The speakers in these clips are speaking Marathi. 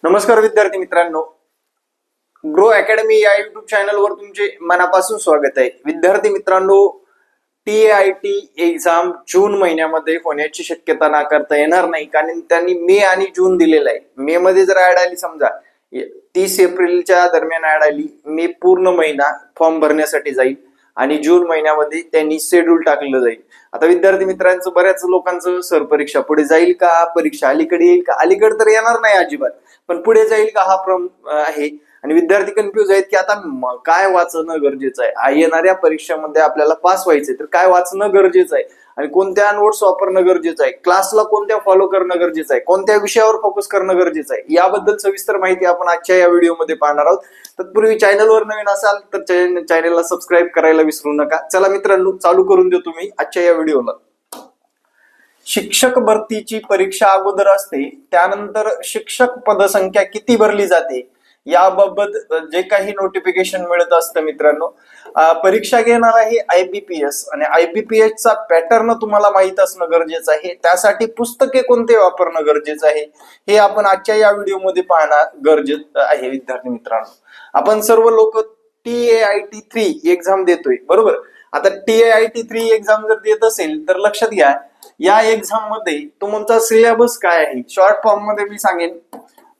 नमस्कार विद्यार्थी मित्रांनो, ग्रो अकॅडमी या युट्यूब चॅनलवर तुमचे मनापासून स्वागत आहे। विद्यार्थी मित्रांनो, TAIT एक्झाम जून महिन्यामध्ये होण्याची शक्यता नाकारता येणार नाही, कारण त्यांनी मे आणि जून दिलेला आहे। मे मध्ये जर ऍड आली, समजा 30 एप्रिलच्या दरम्यान ऍड आली, मे पूर्ण महिना फॉर्म भरण्यासाठी जाईल आणि जून महिन्यामध्ये त्यांनी शेड्यूल टाकलं जाईल। आता विद्यार्थी मित्रांचं बऱ्याच लोकांचं सर परीक्षा पुढे जाईल का, परीक्षा अलीकडे येईल का? अलीकडे तर येणार नाही अजिबात, पण पुढे जाईल का हा भ्रम आहे आणि विद्यार्थी कन्फ्युज आहेत की आता काय वाचणं गरजेचं आहे, येणाऱ्या परीक्षेमध्ये आपल्याला पास व्हायचंय तर काय वाचणं गरजेचं आहे आणि कोणत्या नोट्स वापरणं गरजेचं आहे, क्लासला कोणत्या फॉलो करणं गरजेचं आहे, कोणत्या विषयावर फोकस करणं गरजेचं आहे, याबद्दल सविस्तर माहिती आपण आजच्या या व्हिडिओमध्ये पाहणार आहोत। तत्पूर्वी चॅनलवर नवीन असाल तर चॅनलला सबस्क्राईब करायला विसरू नका। चला मित्रांनो, चालू करून देतो मी आजच्या या व्हिडिओला। शिक्षक भरतीची परीक्षा अगोदर असते, त्यानंतर शिक्षक पदसंख्या किती भरली जाते याबाबत जे काही नोटिफिकेशन मिळत असतं मित्रांनो, परीक्षा घेणार आहे IBPS आणि IBPS चा पॅटर्न तुम्हाला माहित असणं गरजेचं आहे। त्यासाठी पुस्तके कोणते वापरणं गरजेचं आहे हे आपण आजच्या या व्हिडिओमध्ये पाहणं गरजेचं आहे। विद्यार्थी मित्रांनो, आपण सर्व लोक TAIT 3 एक्झाम देतोय, बरोबर? आता TAIT 3 एक्झाम जर देत असेल तर लक्षात घ्या, या एक्झाम मध्ये तुमचा सिलेबस काय आहे। शॉर्ट फॉर्म मध्ये मी सांगेन,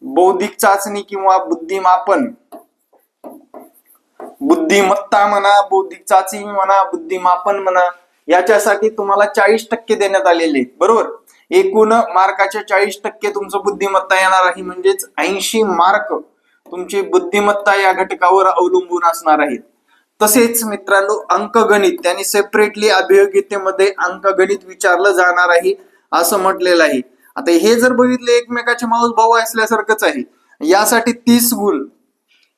बौद्धिक चाचणी किंवा बुद्धिमापन, बुद्धिमत्ता म्हणा, बौद्धिक चाचणी म्हणा, बुद्धिमापन म्हणा, याच्यासाठी तुम्हाला 40% देण्यात आलेले आहेत, बरोबर? एकूण मार्काच्या 40% तुमचं बुद्धिमत्ता येणार आहे, म्हणजेच 80 मार्क तुमची बुद्धिमत्ता या घटकावर अवलंबून असणार आहेत। तसेच मित्रांनो, अंकगणित त्यांनी सेपरेटली अभियोग्यतेमध्ये अंकगणित विचारलं जाणार आहे असं म्हटलेलं आहे। आता हे जर बघितले, एकमेकाचे माऊस भाऊ असल्यासारखंच आहे। यासाठी 30 गुण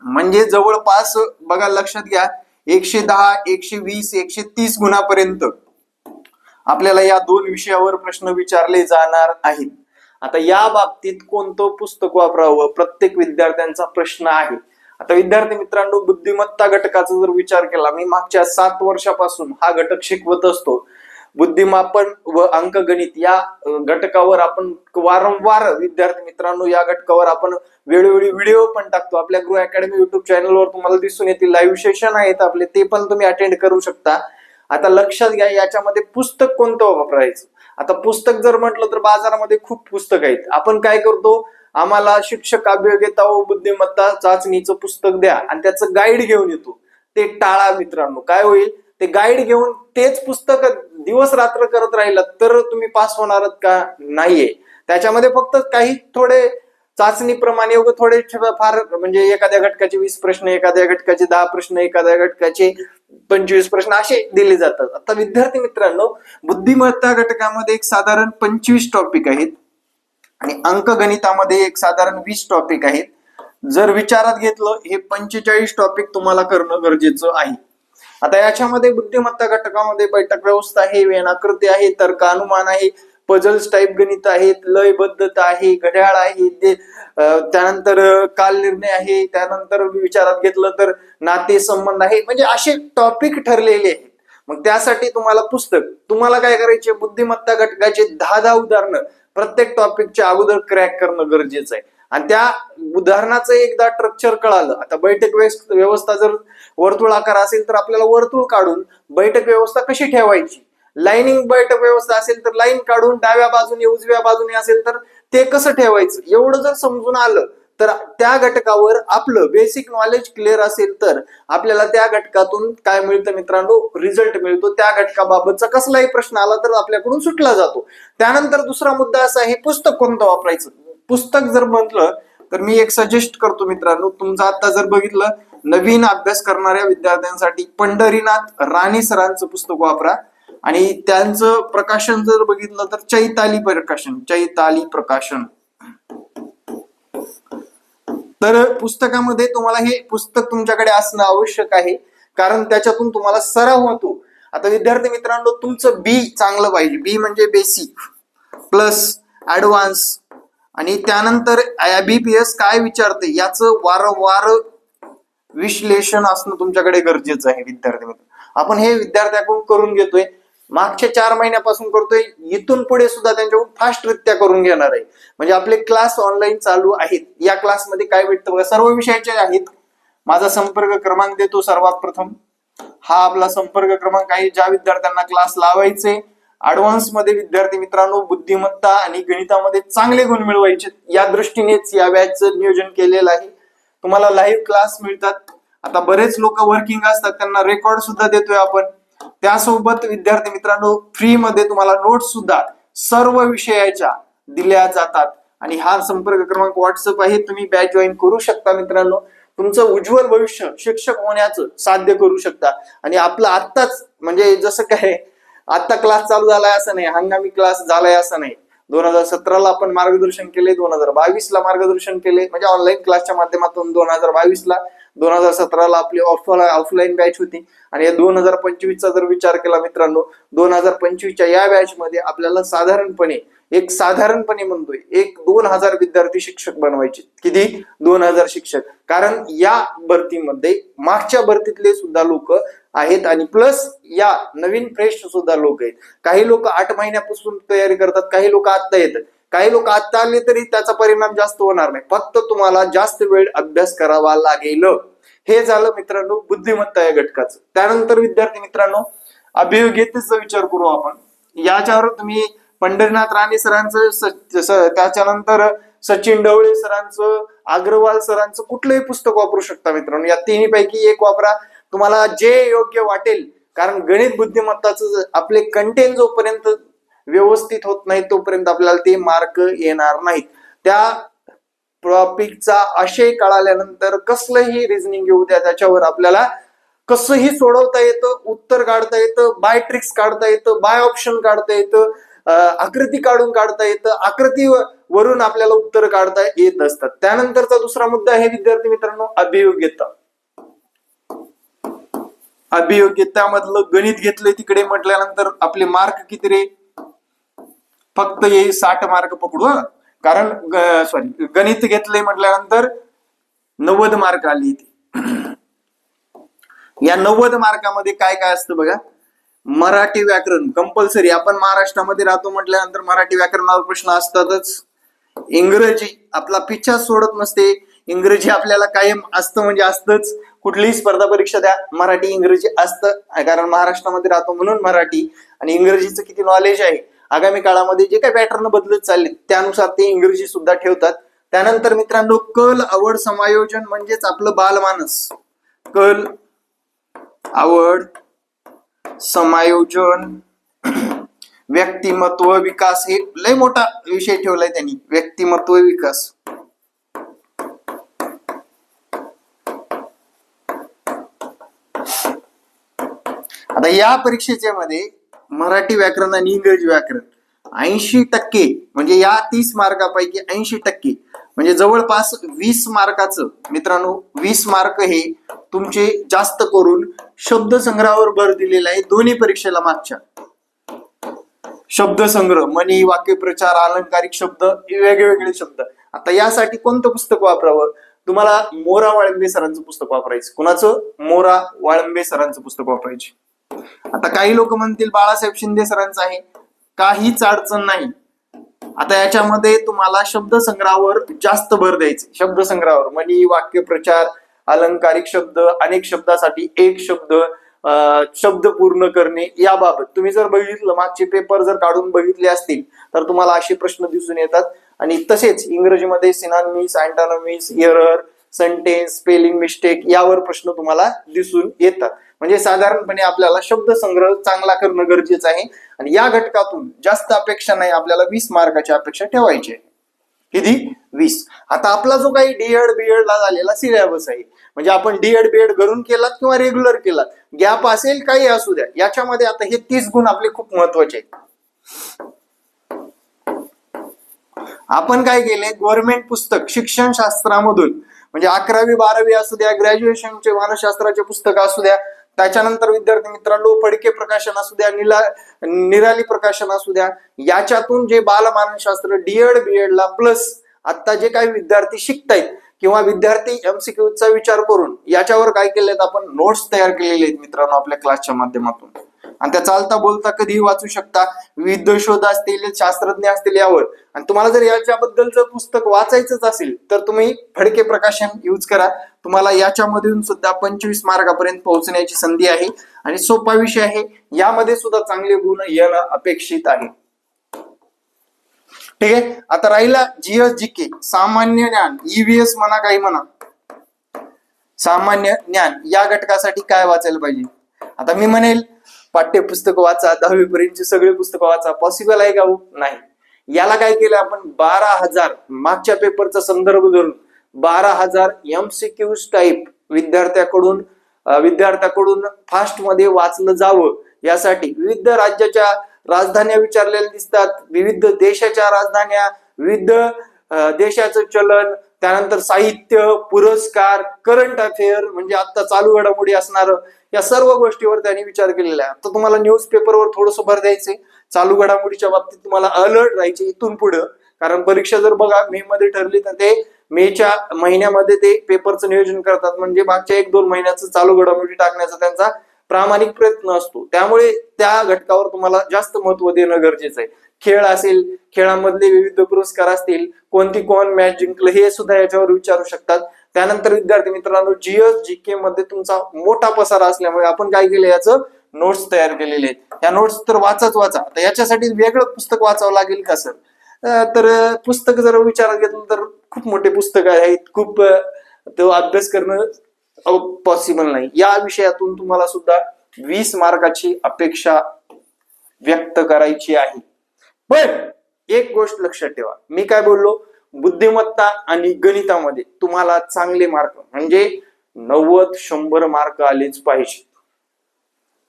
म्हणजे जवळपास बघा, लक्षात घ्या, 110, 120, 130 गुणापर्यंत आपल्याला या दोन विषयावर प्रश्न विचारले जाणार आहेत। आता या बाबतीत कोणतं पुस्तक वापरावं, प्रत्येक विद्यार्थ्यांचा प्रश्न आहे। आता विद्यार्थी मित्रांनो, बुद्धिमत्ता घटकाचा जर विचार केला, मी मागच्या 7 वर्षापासून हा घटक शिकवत असतो। बुद्धिमापन व अंकगणित या घटकावर आपण वारंवार, विद्यार्थी मित्रांनो, या घटकावर आपण वेळोवेळी व्हिडिओ पण टाकतो। आपल्या ग्रो अकॅडमी युट्यूब चॅनलवर तुम्हाला दिसून येतील, लाईव्ह सेशन आहेत आपले, ते पण तुम्ही अटेंड करू शकता। आता लक्षात घ्या, याच्यामध्ये पुस्तक कोणतं वापरायचं। आता पुस्तक जर म्हटलं तर बाजारामध्ये खूप पुस्तक आहेत। आपण काय करतो, आम्हाला शिक्षक अभियोग्यता व बुद्धिमत्ता चाचणीचं पुस्तक द्या आणि त्याचं गाईड घेऊन येतो, ते टाळा मित्रांनो। काय होईल, ते गाईड घेऊन तेच पुस्तक दिवस रात्र करत राहिलं तर तुम्ही पास होणार का? नाहीये। त्याच्यामध्ये फक्त काही थोडे चाचणीप्रमाणे थोडे फार, म्हणजे एखाद्या घटकाचे 20 प्रश्न, एखाद्या घटकाचे 10 प्रश्न, एखाद्या घटकाचे 25 प्रश्न असे दिले जातात। आता विद्यार्थी मित्रांनो, बुद्धिमत्ता घटकामध्ये एक साधारण 25 टॉपिक आहेत आणि अंकगणितामध्ये एक साधारण 20 टॉपिक आहेत। जर विचारात घेतलं, हे 45 टॉपिक तुम्हाला करणं गरजेचं आहे। आता याच्यामध्ये बुद्धिमत्ता घटकामध्ये बैठक व्यवस्था आहे, वेणाकृती आहे, तर्क अनुमान आहे, पझल्स टाइप गणित आहेत, लयबद्धता आहे, घड्याळ आहे, त्यानंतर काल निर्णय आहे, त्यानंतर विचारात घेतलं तर नाते संबंध आहे, म्हणजे असे टॉपिक ठरलेले आहेत। मग त्यासाठी तुम्हाला पुस्तक, तुम्हाला काय करायचे, बुद्धिमत्ता घटकाचे 10 उदाहरणं प्रत्येक टॉपिकच्या अगोदर क्रॅक करणं गरजेचं आहे आणि त्या उदाहरणाचं एकदा स्ट्रक्चर कळालं। आता बैठक व्यवस्था जर वर्तुळाकार असेल तर आपल्याला वर्तुळ काढून बैठक व्यवस्था कशी ठेवायची, लाईनिंग बैठक व्यवस्था असेल तर लाईन काढून डाव्या बाजूने उजव्या बाजूने असेल तर ते कसं ठेवायचं, एवढं जर समजून आलं तर त्या घटकावर आपलं बेसिक नॉलेज क्लिअर असेल तर आपल्याला त्या घटकातून काय मिळतं मित्रांनो, रिझल्ट मिळतो। त्या घटकाबाबतचा कसलाही प्रश्न आला तर आपल्याकडून सुटला जातो। त्यानंतर दुसरा मुद्दा असा आहे, पुस्तक कोणतं वापरायचं। पुस्तक जर म्हटलं तर मी एक सजेस्ट करतो मित्रांनो, तुमचं आता जर बघितलं, नवीन अभ्यास करणाऱ्या विद्यार्थ्यांसाठी पंढरीनाथ राणे सरांचं पुस्तक वापरा आणि त्यांचं प्रकाशन जर बघितलं तर चैताली प्रकाशन। तर पुस्तकामध्ये तुम्हाला हे पुस्तक तुमच्याकडे असणं आवश्यक आहे, कारण त्याच्यातून तुम्हाला सराव होतो। आता विद्यार्थी मित्रांनो, तुमचं बी चांगलं पाहिजे, बी म्हणजे बेसिक प्लस ऍडव्हान्स, आणि त्यानंतर IBPS काय विचारते याचं वारंवार विश्लेषण असणं तुमच्याकडे गरजेचं आहे। विद्यार्थी मित्र, आपण हे विद्यार्थ्याकडून करून घेतोय। मागच्या 4 महिन्यापासून करतोय, इथून पुढे सुद्धा त्यांच्याकडून फास्टरित्या करून घेणार आहे. म्हणजे आपले क्लास ऑनलाईन चालू आहेत. या क्लासमध्ये काय भेटतं बघा, सर्व विषयाचे आहेत. माझा संपर्क क्रमांक देतो सर्वात प्रथम. हा आपला संपर्क क्रमांक आहे. ज्या विद्यार्थ्यांना क्लास लावायचे, ऍडव्हान्स मध्ये विद्यार्थी मित्रांनो, बुद्धिमत्ता आणि गणितामध्ये चांगले गुण मिळवायचे, या दृष्टीनेच या बॅचचं नियोजन केलेलं आहे. तुम्हाला लाईव्ह क्लास मिळतात. आता बरेच लोक वर्किंग असतात, त्यांना रेकॉर्ड सुद्धा देतोय आपण. त्यासोबत विद्यार्थी मित्रांनो, फ्री मध्ये तुम्हाला नोट्स सुद्धा सर्व विषयाच्या दिल्या जातात. आणि हा संपर्क क्रमांक व्हॉट्सअप आहे, तुम्ही बॅच जॉईन करू शकता मित्रांनो. तुमचं उज्ज्वल भविष्य शिक्षक होण्याचं साध्य करू शकता. आणि आपलं आत्ताच म्हणजे जसं काय आता क्लास चालू झालाय असं नाही, हंगामी क्लास झालाय असं नाही. 2017ला आपण मार्गदर्शन केले, 2022ला मार्गदर्शन केले, म्हणजे ऑनलाईन क्लासच्या माध्यमातून 2022ला, 2017ला आपली ऑफलाईन बॅच होती. आणि या 2025चा जर विचार केला मित्रांनो, 2025च्या या बॅच मध्ये आपल्याला साधारणपणे म्हणतोय 1-2 हजार विद्यार्थी शिक्षक बनवायचे. किती? 2,000 शिक्षक. कारण या भरतीमध्ये मागच्या भरतीतले सुद्धा लोक आहेत आणि प्लस या नवीन फ्रेश सुद्धा लोक आहेत. काही लोक 8 महिन्यापासून तयारी करतात, काही लोक आत्ता येतात, काही लोक आत्ता आले तरी त्याचा परिणाम जास्त होणार नाही, फक्त तुम्हाला जास्त वेळ अभ्यास करावा लागेल. हे झालं मित्रांनो बुद्धिमत्ता या घटकाचं. त्यानंतर विद्यार्थी मित्रांनो, अभियोग्यतेचा विचार करू आपण. याच्यावर तुम्ही पंढरीनाथ राणे सरांचं, त्याच्यानंतर सचिन ढवळे सरांचं, अग्रवाल सरांचं कुठलंही पुस्तक वापरू शकता मित्रांनो. या तिन्हीपैकी एक वापरा, तुम्हाला जे योग्य वाटेल. कारण गणित बुद्धिमत्ताचं आपले कंटेंट जोपर्यंत व्यवस्थित होत नाही तोपर्यंत आपल्याला ते मार्क येणार नाहीत. त्या टॉपिकचा आशय कळाल्यानंतर कसलंही रिझनिंग येऊ द्या, त्याच्यावर आपल्याला कसंही सोडवता येतं, उत्तर काढता येतं, बाय ट्रिक्स काढता येतं, बाय ऑप्शन काढता येतं, आकृती काढून काढता येतं, आकृती वरून आपल्याला उत्तर काढता येत असतात. त्यानंतरचा दुसरा मुद्दा आहे विद्यार्थी मित्रांनो, अभियोग्यता. अभियोग्यतामधलं गणित घेतलंय तिकडे म्हटल्यानंतर आपले मार्क किती रे? फक्त हे 60 मार्क पकडू. कारण गणित घेतलंय म्हटल्यानंतर 90 मार्क आली. या 90 मार्कामध्ये काय काय असतं बघा. मराठी व्याकरण कंपल्सरी, आपण महाराष्ट्रामध्ये राहतो म्हटल्यानंतर मराठी व्याकरणावर प्रश्न असतातच. इंग्रजी आपला पिच्छा सोडत नसते, इंग्रजी आपल्याला कायम असतं, म्हणजे असतंच. कुठलीही स्पर्धा परीक्षा द्या, मराठी इंग्रजी असतं, कारण महाराष्ट्रामध्ये राहतो म्हणून मराठी. आणि इंग्रजीचं किती नॉलेज आहे, आगामी काळामध्ये जे काही पॅटर्न बदलत चालले त्यानुसार ते इंग्रजी सुद्धा ठेवतात. त्यानंतर मित्रांनो, कल आवड समायोजन म्हणजेच आपलं बालमानस. कल आवड समायोजन, व्यक्तिमत्व विकास, हे लय मोठा विषय ठेवलाय त्यांनी, व्यक्तिमत्व विकास. आता या परीक्षेच्या मध्ये मराठी व्याकरण आणि इंग्रजी व्याकरण 80% म्हणजे या 30 मार्कापैकी 80% म्हणजे जवळपास 20 मार्काचं मित्रांनो, 20 मार्क हे तुमचे जास्त करून शब्दसंग्रहावर भर दिलेला आहे. दोन्ही परीक्षेला मागच्या शब्दसंग्रह, म्हणी, वाक्यप्रचार, अलंकारिक शब्द, वेगवेगळे शब्द. आता यासाठी कोणतं पुस्तक वापरावं? तुम्हाला मोरा वाळंबे सरांचं पुस्तक वापरायचं. कुणाचं? मोरा वाळंबे सरांचं पुस्तक वापरायचे. आता काही लोक म्हणतील बाळासाहेब शिंदे सरांचं आहे, काहीच अडचण नाही. आता याच्यामध्ये तुम्हाला शब्दसंग्रहावर जास्त भर द्यायचे. शब्दसंग्रहावर म्हणी, वाक्यप्रचार, अलंकारिक शब्द, अनेक शब्दासाठी एक शब्द, शब्द पूर्ण करणे, याबाबत तुम्ही जर बघितलं मागचे पेपर जर काढून बघितले असतील तर तुम्हाला असे प्रश्न दिसून येतात. आणि तसेच इंग्रजीमध्ये synonyms, antonyms, error, sentence, spelling mistake यावर प्रश्न तुम्हाला दिसून येतात. म्हणजे साधारणपणे आपल्याला शब्दसंग्रह चांगला करणं गरजेचं आहे. आणि या घटकातून जास्त अपेक्षा नाही, आपल्याला 20 मार्काची अपेक्षा ठेवायची आहे. किती? 20. आता आपला जो काही डीएड बीएड ला झालेला सिलेबस आहे, म्हणजे आपण डीएड बीएड घरून केलात किंवा रेग्युलर केलात, गॅप असेल काही असू द्या, याच्यामध्ये आता हे 30 गुण आपले खूप महत्वाचे आहेत. आपण काय केले, गव्हर्नमेंट पुस्तक शिक्षण शास्त्रामधून, म्हणजे 11वी 12वी असू द्या, ग्रॅज्युएशनचे मानसशास्त्राचे पुस्तक असू द्या, त्याच्यानंतर विद्यार्थी मित्रांनो फडके प्रकाशन असू द्या, निराली प्रकाशन असू द्या, याच्यातून जे बालमानसशास्त्र डीएड बीएड ला प्लस आता जे काही विद्यार्थी शिकतायत किंवा विद्यार्थी एमसीक्यूचा विचार करून याच्यावर काय केलेत आपण नोट्स तयार केलेले आहेत मित्रांनो आपल्या क्लासच्या माध्यमातून. आणि त्या चालता बोलता कधीही वाचू शकता. विविध शोध असतील, शास्त्रज्ञ असतील यावर. आणि तुम्हाला जर याच्याबद्दलचं पुस्तक वाचायचंच असेल तर तुम्ही फडके प्रकाशन यूज करा. तुम्हाला याच्यामधून सुद्धा 25 मार्कापर्यंत पोहोचण्याची संधी आहे आणि सोपा विषय आहे. यामध्ये सुद्धा चांगले गुण येणं अपेक्षित आहे. ठीक आहे. आता राहिला जीएस जीके, सामान्य ज्ञान, ईव्हीएस म्हणा काही म्हणा. सामान्य ज्ञान या घटकासाठी काय वाचायला पाहिजे? आता मी म्हणेल पाठ्यपुस्तक वाचा, 10वी पर्यंतची सगळे पुस्तकं वाचा. पॉसिबल आहे का? नाही. याला काय केलं आपण, 12,000 मागच्या पेपरचा संदर्भ धरून 12,000 MCQs टाईप विद्यार्थ्याकडून फास्ट मध्ये वाचलं जावं यासाठी विविध राज्याच्या राजधान्या विचारलेल्या दिसतात, विविध देशाच्या राजधान्या, विविध देशाचं चलन, त्यानंतर साहित्य, पुरस्कार, करंट अफेअर म्हणजे आता चालू घडामोडी असणार, या सर्व गोष्टीवर त्यांनी विचार केलेला आहे. आता तुम्हाला न्यूजपेपरवर थोडंसं भर द्यायचंय, चालू घडामोडीच्या बाबतीत तुम्हाला अलर्ट राहायचे इथून पुढे. कारण परीक्षा जर बघा मे मध्ये ठरली तर ते मेच्या महिन्यामध्ये ते पेपरचं नियोजन करतात, म्हणजे मागच्या 1-2 महिन्याचं चालू घडामोडी टाकण्याचा त्यांचा प्रामाणिक प्रयत्न असतो. त्यामुळे त्या घटकावर तुम्हाला जास्त महत्व देणं गरजेचं आहे. खेळ असेल, खेळामधले विविध पुरस्कार असतील, कोण मॅच जिंकलं हे सुद्धा याच्यावर विचारू शकतात. त्यानंतर विद्यार्थी मित्रांनो, जीएस जीके मध्ये तुमचा मोठा पसारा असल्यामुळे आपण काय केलं, याचं नोट्स तयार केलेले आहेत. या नोट्स तर वाचा. आता याच्यासाठी वेगळं पुस्तक वाचावं लागेल का सर? तर पुस्तक जर विचारात घेतलं तर खूप मोठे पुस्तक आहेत, खूप तो अभ्यास करणं पॉसिबल नाही. या विषयातून तुम्हाला सुद्धा 20 मार्काची अपेक्षा व्यक्त करायची आहे. पण एक गोष्ट लक्षात ठेवा, मी काय बोललो, बुद्धिमत्ता आणि गणितामध्ये तुम्हाला चांगले मार्क म्हणजे 90-100 मार्क आलेच पाहिजे.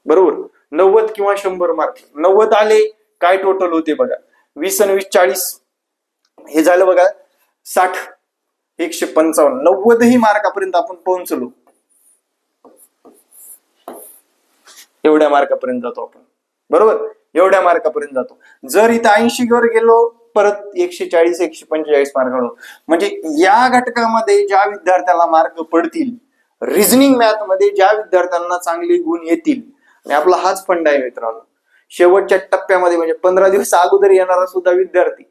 बरोबर, 90 किंवा 100 मार्क. 90 आले काय टोटल होते बघा, 20 आणि 20 40 हे झालं बघा 60, 155. 90 मार्कापर्यंत आपण पोहोचलो, एवढ्या मार्कापर्यंत जातो आपण. बरोबर, एवढ्या मार्कापर्यंत जातो. जर इथं 80 वर गेलो परत 140 145 मार्क. म्हणजे या घटकामध्ये ज्या विद्यार्थ्याला मार्क पडतील, रिझनिंग मॅथ मध्ये ज्या विद्यार्थ्यांना चांगले गुण येतील, आणि आपला हाच फंड आहे मित्रांनो, शेवटच्या टप्प्यामध्ये म्हणजे 15 दिवस अगोदर येणारा सुद्धा विद्यार्थी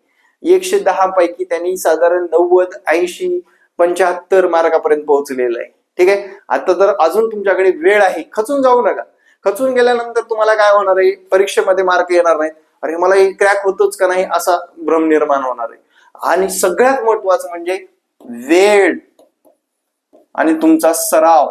110 पैकी त्यांनी साधारण 90, 80, 75 मार्कापर्यंत पोहोचलेला आहे. ठीक आहे. आता जर अजून तुमच्याकडे वेळ आहे, खचून जाऊ नका. खचून गेल्यानंतर तुम्हाला काय होणार आहे, परीक्षेमध्ये मार्क येणार नाहीत, अरे मला हे क्रॅक होतोच का नाही असा भ्रम निर्माण होणार आहे. आणि सगळ्यात महत्वाचं म्हणजे वेळ आणि तुमचा सराव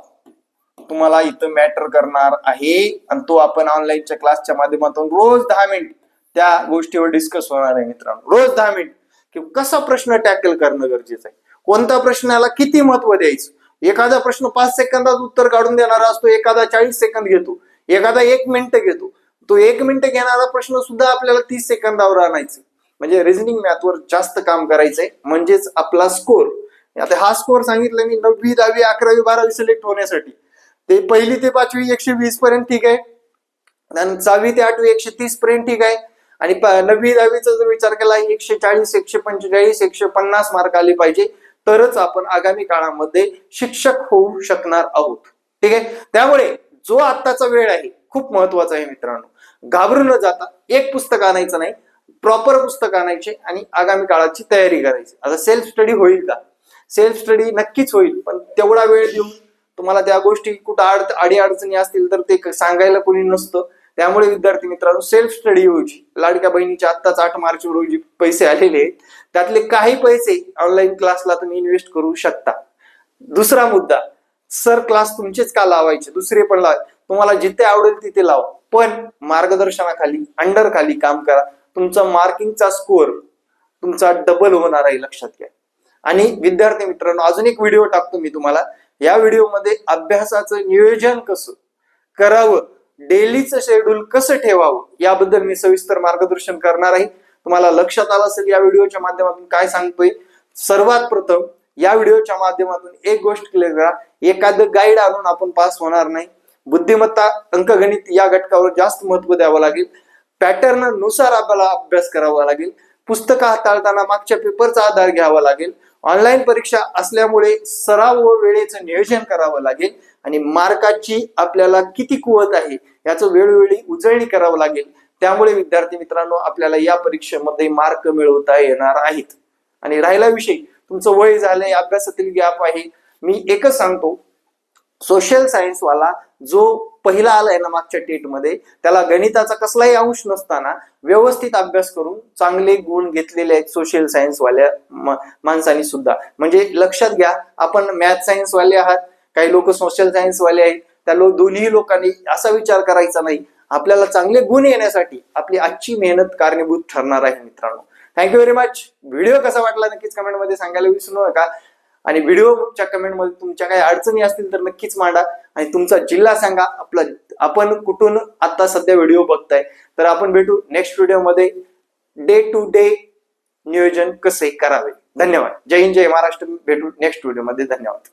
तुम्हाला इथं मॅटर करणार आहे. आणि तो आपण ऑनलाईनच्या क्लासच्या माध्यमातून रोज 10 मिनिट त्या गोष्टीवर डिस्कस होणार आहे मित्रांनो. रोज 10 मिनिट की कसा प्रश्न टॅकल करणं गरजेचं आहे, कोणत्या प्रश्नाला किती महत्व द्यायचं. एखादा प्रश्न 5 सेकंदात उत्तर काढून देणारा असतो, एखादा 40 सेकंद घेतो, एखादा 1 मिनिट घेतो. तो 1 मिनिट घेणारा प्रश्न सुद्धा आपल्याला 30 सेकंदावर आणायचं. म्हणजे रिझनिंग मॅथवर जास्त काम करायचंय, म्हणजेच आपला स्कोर. आता हा स्कोर सांगितलं मी 9वी 10वी 11वी 12वी सिलेक्ट होण्यासाठी. ते 1ली ते 5वी 120 पर्यंत ठीक आहे, आणि 6वी ते 8वी 130 पर्यंत ठीक आहे, आणि 9वी 10वीचा जर विचार केला 140 145 150 मार्क आले पाहिजे, तरच आपण आगामी काळामध्ये शिक्षक होऊ शकणार आहोत. ठीक आहे. त्यामुळे जो आत्ताचा वेळ आहे खूप महत्वाचा आहे मित्रांनो. घाबरून न जाता एक पुस्तक आणायचं नाही, प्रॉपर पुस्तक आणायचे आणि आगामी काळाची तयारी करायची. आता सेल्फ स्टडी होईल का? सेल्फ स्टडी नक्कीच होईल, पण तेवढा वेळ देऊन तुम्हाला त्या गोष्टी कुठं अडी अडचणी असतील तर ते सांगायला कोणी नसतं. त्यामुळे विद्यार्थी मित्रांनो, सेल्फ स्टडी होईची. लाडक्या बहिणीचे आत्ताच 8 मार्च रोजी पैसे आलेले आहेत, त्यातले काही पैसे ऑनलाईन क्लासला तुम्ही इन्व्हेस्ट करू शकता. दुसरा मुद्दा, सर क्लास तुमचेच का लावायचे, दुसरे पण लावा. तुम्हाला जिथे आवडेल तिथे लावा, पण मार्गदर्शनाखाली अंडर खाली काम करा. तुमचा मार्किंगचा स्कोअर तुमचा डबल होणार आहे, लक्षात घ्या. आणि विद्यार्थी मित्रांनो, अजून एक व्हिडिओ टाकतो मी तुम्हाला. या व्हिडिओमध्ये अभ्यासाचं नियोजन कसं करावं, डेलीचं शेड्यूल कसं ठेवावं याबद्दल मी सविस्तर मार्गदर्शन करणार आहे. तुम्हाला लक्षात आलं असेल या व्हिडिओच्या माध्यमातून काय सांगतोय. सर्वात प्रथम या व्हिडिओच्या माध्यमातून एक गोष्ट क्लिअर करा, एखादं गाईड आणून आपण पास होणार नाही. बुद्धिमत्ता, अंकगणित या घटकावर जास्त महत्व द्यावं लागेल. पॅटर्न नुसार आपल्याला अभ्यास करावा लागेल. पुस्तकं हाताळताना मागच्या पेपरचा आधार घ्यावा लागेल. ऑनलाईन परीक्षा असल्यामुळे सराव व वेळेचं नियोजन करावं लागेल. आणि मार्काची आपल्याला किती कुवत आहे याचं वेळोवेळी उजळणी करावं लागेल. त्यामुळे विद्यार्थी मित्रांनो आपल्याला या परीक्षेमध्ये मार्क मिळवता येणार आहेत. आणि राहिला विषय तुमचं वय झालंय, अभ्यासातील गॅप आहे, मी एकच सांगतो, सोशल सायन्स वाला जो पहिला आलाय ना मागच्या टेट मध्ये, त्याला गणिताचा कसलाही अंश नसताना व्यवस्थित अभ्यास करून चांगले गुण घेतलेले आहेत सोशल सायन्स वाल्या माणसांनी सुद्धा. म्हणजे लक्षात घ्या, आपण मॅथ सायन्स वाले आहात, काही लोक सोशल सायन्स वाले आहेत, त्या दोन्ही लोकांनी असा विचार करायचा नाही. आपल्याला चांगले गुण येण्यासाठी आपली आजची मेहनत कारणीभूत ठरणार आहे मित्रांनो. Thank you very much. व्हिडिओ कसा वाटला नक्कीच कमेंटमध्ये सांगायला विसरू नका. आणि व्हिडिओच्या कमेंटमध्ये तुमच्या काही अडचणी असतील तर नक्कीच मांडा. आणि तुमचा जिल्हा सांगा, आपण कुठून आता सध्या व्हिडिओ बघताय. तर आपण भेटू नेक्स्ट व्हिडिओमध्ये, डे टू डे नियोजन कसे करावे. धन्यवाद. जय हिंद, जय महाराष्ट्र. भेटू नेक्स्ट व्हिडिओमध्ये. धन्यवाद.